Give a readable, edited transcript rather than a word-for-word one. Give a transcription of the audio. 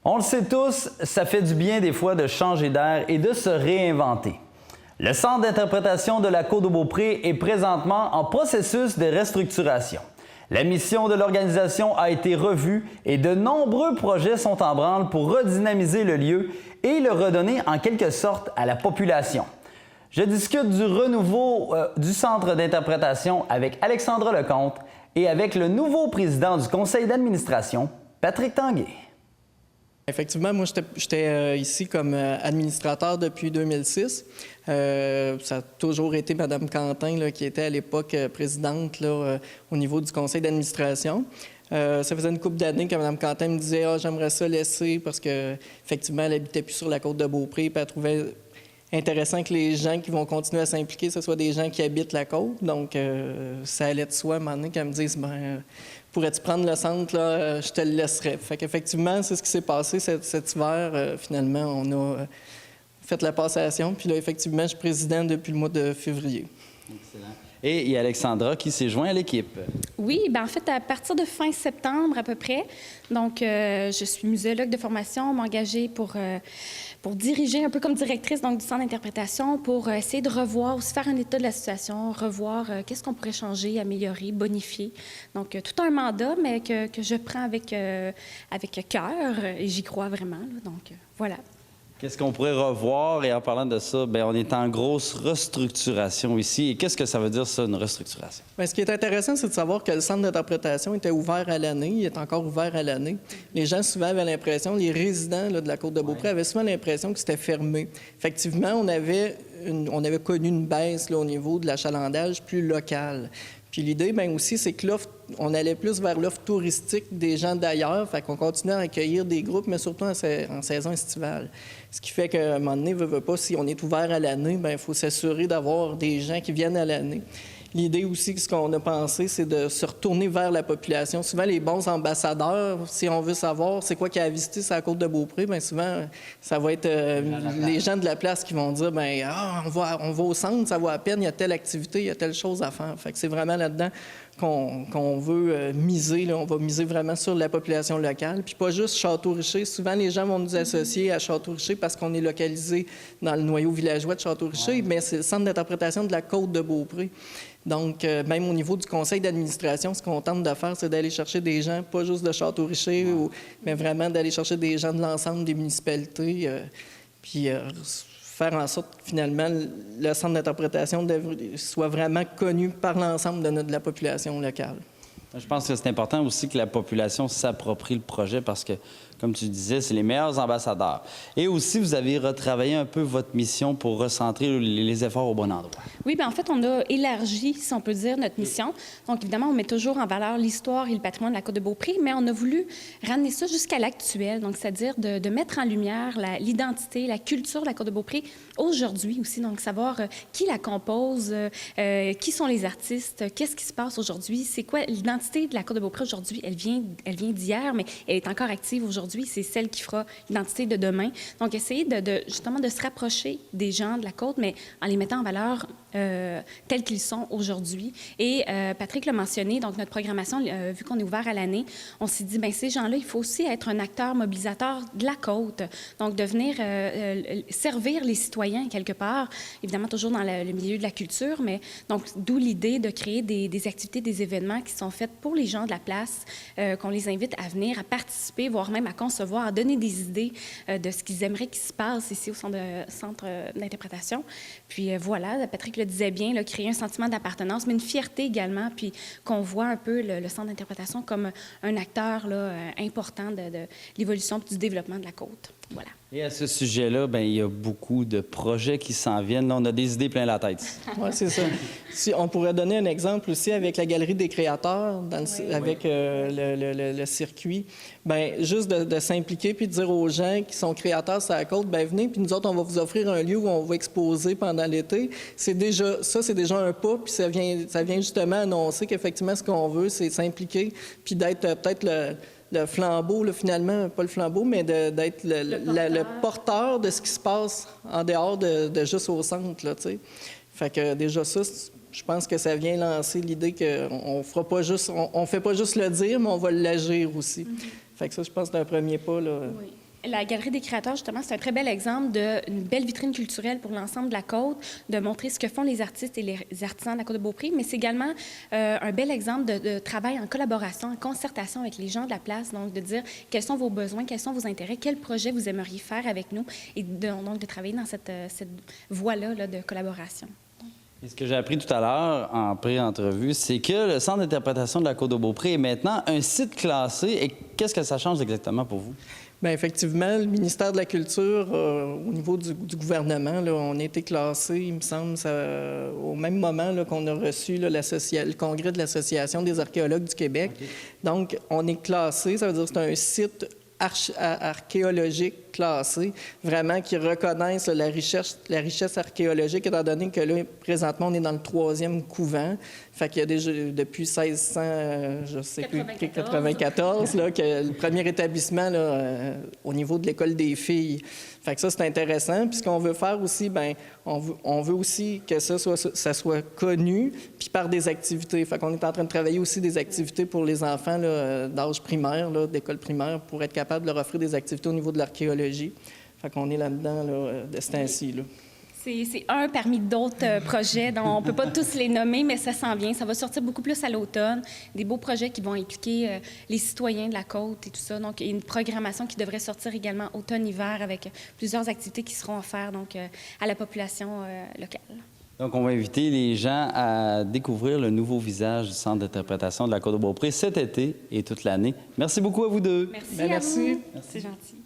On le sait tous, ça fait du bien des fois de changer d'air et de se réinventer. Le Centre d'interprétation de la Côte-de-Beaupré est présentement en processus de restructuration. La mission de l'organisation a été revue et de nombreux projets sont en branle pour redynamiser le lieu et le redonner en quelque sorte à la population. Je discute du renouveau du Centre d'interprétation avec Alexandra Lecomte et avec le nouveau président du conseil d'administration, Patrick Tanguay. Effectivement, moi, j'étais ici comme administrateur depuis 2006. Ça a toujours été Mme Quentin, là, qui était à l'époque présidente là, au niveau du conseil d'administration. Ça faisait une couple d'années que Mme Quentin me disait « Ah, j'aimerais ça laisser » parce qu'effectivement, elle n'habitait plus sur la côte de Beaupré, puis elle trouvait intéressant que les gens qui vont continuer à s'impliquer, ce soit des gens qui habitent la côte. Donc, ça allait de soi à un moment donné qu'elle me dise ben, pourrais-tu prendre le centre, là, je te le laisserai. Fait qu'effectivement, c'est ce qui s'est passé cet hiver. Finalement, on a fait la passation. Puis là, effectivement, je suis président depuis le mois de février. Excellent. Et il y a Alexandra qui s'est joint à l'équipe. Oui, bien en fait, à partir de fin septembre à peu près. Donc, je suis muséologue de formation, m'engager pour diriger un peu comme directrice donc, du centre d'interprétation, pour essayer de revoir, aussi faire un état de la situation, revoir qu'est-ce qu'on pourrait changer, améliorer, bonifier. Donc, tout un mandat, mais que je prends avec cœur et j'y crois vraiment. Là, donc, voilà. Qu'est-ce qu'on pourrait revoir? Et en parlant de ça, bien, on est en grosse restructuration ici. Et qu'est-ce que ça veut dire, ça, une restructuration? Bien, ce qui est intéressant, c'est de savoir que le centre d'interprétation était ouvert à l'année. Il est encore ouvert à l'année. Les gens, souvent, avaient l'impression, les résidents là, de la Côte-de-Beaupré avaient souvent l'impression que c'était fermé. Effectivement, on avait connu une baisse là, au niveau de l'achalandage plus local. Puis l'idée, bien aussi, c'est que l'offre, on allait plus vers l'offre touristique des gens d'ailleurs, fait qu'on continuait à accueillir des groupes, mais surtout en saison estivale. Ce qui fait qu'à un moment donné, veut pas, si on est ouvert à l'année, bien, il faut s'assurer d'avoir des gens qui viennent à l'année. L'idée aussi, ce qu'on a pensé, c'est de se retourner vers la population. Souvent, les bons ambassadeurs, si on veut savoir c'est quoi qu'il y a à visiter sur la côte de Beaupré, bien souvent, ça va être les gens de la place qui vont dire bien, on va au centre, ça vaut à peine, il y a telle activité, il y a telle chose à faire. Fait que c'est vraiment là-dedans qu'on veut miser. Là. On va miser vraiment sur la population locale. Puis pas juste Château-Richer. Souvent, les gens vont nous associer à Château-Richer parce qu'on est localisé dans le noyau villageois de Château-Richer, mais c'est le centre d'interprétation de la côte de Beaupré. Donc, même au niveau du conseil d'administration, ce qu'on tente de faire, c'est d'aller chercher des gens, pas juste de Château-Richer, mais vraiment d'aller chercher des gens de l'ensemble des municipalités, puis faire en sorte que, finalement, le centre d'interprétation soit vraiment connu par l'ensemble de la population locale. Je pense que c'est important aussi que la population s'approprie le projet parce que, comme tu disais, c'est les meilleurs ambassadeurs. Et aussi, vous avez retravaillé un peu votre mission pour recentrer les efforts au bon endroit. Oui, bien en fait, on a élargi, si on peut dire, notre mission. Donc, évidemment, on met toujours en valeur l'histoire et le patrimoine de la Côte-de-Beaupré, mais on a voulu ramener ça jusqu'à l'actuel, donc c'est-à-dire de mettre en lumière l'identité, la culture de la Côte-de-Beaupré aujourd'hui aussi, donc savoir qui la compose, qui sont les artistes, qu'est-ce qui se passe aujourd'hui, c'est quoi l'identité de la Côte-de-Beaupré aujourd'hui. Elle vient d'hier, mais elle est encore active aujourd'hui. C'est celle qui fera l'identité de demain. Donc, essayer justement de se rapprocher des gens de la côte, mais en les mettant en valeur tels qu'ils sont aujourd'hui. Et Patrick l'a mentionné, donc notre programmation, vu qu'on est ouvert à l'année, on s'est dit, bien, ces gens-là, il faut aussi être un acteur mobilisateur de la côte. Donc, de venir servir les citoyens quelque part, évidemment toujours dans le milieu de la culture, mais donc d'où l'idée de créer des activités, des événements qui sont faits pour les gens de la place, qu'on les invite à venir, à participer, voire même à concevoir, à donner des idées de ce qu'ils aimeraient qu'il se passe ici au centre d'interprétation. Puis voilà, Patrick le disait bien, là, créer un sentiment d'appartenance, mais une fierté également, puis qu'on voit un peu le centre d'interprétation comme un acteur là, important de l'évolution et du développement de la côte. Voilà. Et à ce sujet-là, bien, il y a beaucoup de projets qui s'en viennent. Là, on a des idées plein la tête. Oui, c'est ça. Si on pourrait donner un exemple aussi avec la Galerie des créateurs, avec le circuit. Bien, juste de s'impliquer puis de dire aux gens qui sont créateurs sur la côte, bien, venez, puis nous autres, on va vous offrir un lieu où on va exposer pendant l'été. C'est déjà un pas, puis ça vient justement annoncer qu'effectivement, ce qu'on veut, c'est s'impliquer, puis d'être peut-être le flambeau, là, finalement, pas le flambeau, mais d'être le porteur de ce qui se passe en dehors de juste au centre, là, tu sais. Fait que déjà ça, je pense que ça vient lancer l'idée qu'on fera pas juste, on fait pas juste le dire, mais on va l'agir aussi. Fait que ça, je pense que c'est un premier pas, là. Oui. La Galerie des créateurs, justement, c'est un très bel exemple d'une belle vitrine culturelle pour l'ensemble de la Côte, de montrer ce que font les artistes et les artisans de la Côte-de-Beaupré, mais c'est également un bel exemple de travail en collaboration, en concertation avec les gens de la place, donc de dire quels sont vos besoins, quels sont vos intérêts, quels projets vous aimeriez faire avec nous, et donc de travailler dans cette voie-là là, de collaboration. Et ce que j'ai appris tout à l'heure en pré-entrevue, c'est que le Centre d'interprétation de la Côte-de-Beaupré est maintenant un site classé. Et qu'est-ce que ça change exactement pour vous? Bien, effectivement, le ministère de la Culture, au niveau du gouvernement, là, on a été classé, il me semble, au même moment qu'on a reçu là, le congrès de l'Association des archéologues du Québec. Okay. Donc, on est classé, ça veut dire que c'est un site archéologique classé, vraiment qui reconnaissent la richesse archéologique, étant donné que là, présentement, on est dans le 3e couvent. Fait qu'il y a déjà, depuis 1600, je sais plus, 94, là, que le premier établissement là, au niveau de l'école des filles. Fait que ça, c'est intéressant. Puis ce qu'on veut faire aussi, bien, on veut aussi que ça soit connu, puis par des activités. Fait qu'on est en train de travailler aussi des activités pour les enfants d'âge primaire, d'école primaire, pour être capable de leur offrir des activités au niveau de l'archéologie. Fait qu'on est là-dedans, là, de ce temps-ci, là. C'est un parmi d'autres projets dont on ne peut pas tous les nommer, mais ça s'en vient. Ça va sortir beaucoup plus à l'automne. Des beaux projets qui vont impliquer les citoyens de la Côte et tout ça. Donc, il y a une programmation qui devrait sortir également automne-hiver avec plusieurs activités qui seront offertes donc, à la population locale. Donc, on va inviter les gens à découvrir le nouveau visage du Centre d'interprétation de la Côte-de-Beaupré cet été et toute l'année. Merci beaucoup à vous deux. Merci à vous. C'est gentil.